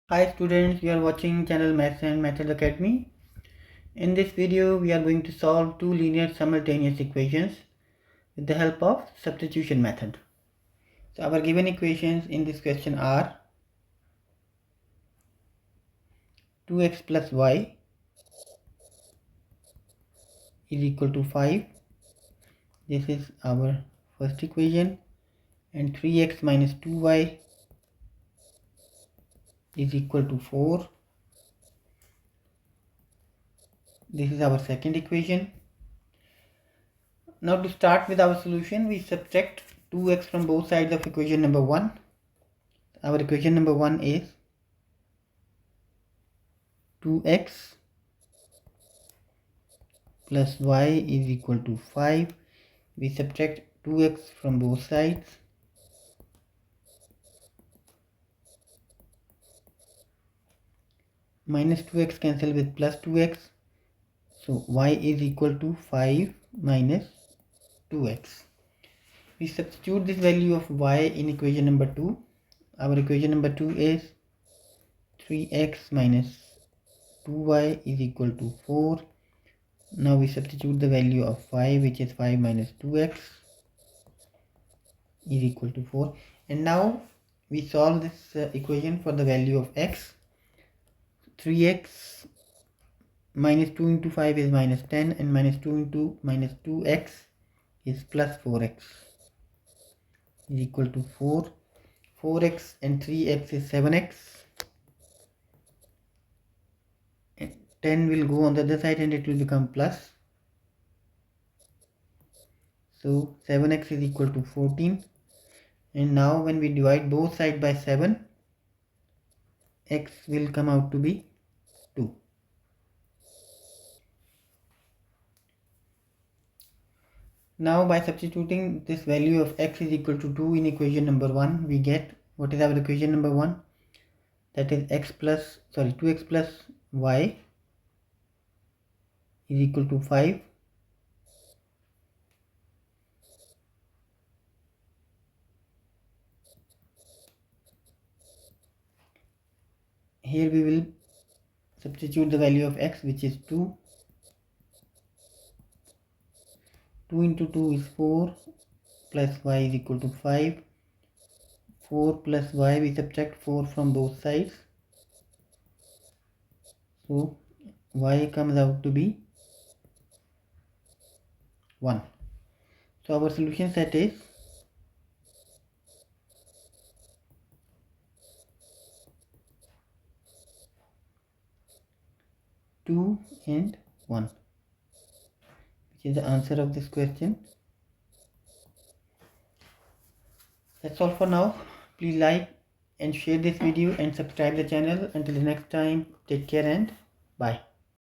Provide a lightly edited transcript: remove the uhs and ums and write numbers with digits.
Hi students, you are watching channel Maths and Method Academy. In this video, we are going to solve two linear simultaneous equations with the help of substitution method. So our given equations in this question are 2x plus y is equal to 5. This is our first equation, and 3x minus 2y is equal to 4. This is our second equation. Now to start with our solution, we subtract 2x from both sides of equation number 1. Our equation number 1 is 2x plus y is equal to 5. We subtract 2x from both sides. Minus 2x cancel with plus 2x. So y is equal to 5 minus 2x. We substitute this value of y in equation number 2. Our equation number 2 is 3x minus 2y is equal to 4. Now we substitute the value of 5, which is 5 minus 2x is equal to 4. And now we solve this equation for the value of x. 3x minus 2 into 5 is minus 10, and minus 2 into minus 2x is plus 4x is equal to 4. 4x and 3x is 7x. And 10 will go on the other side and it will become plus. So 7x is equal to 14. And now when we divide both sides by 7, x will come out to be 2. Now by substituting this value of x is equal to 2 in equation number 1, we get, what is our equation number 1? That is 2x plus y is equal to 5. Here we will substitute the value of x, which is 2. 2 into 2 is 4 plus y is equal to 5. 4 plus y, we subtract 4 from both sides. So y comes out to be 1. So our solution set is 2 and 1, which is the answer of this question. That's all for now. Please like and share this video and subscribe the channel. Until the next time, take care and bye.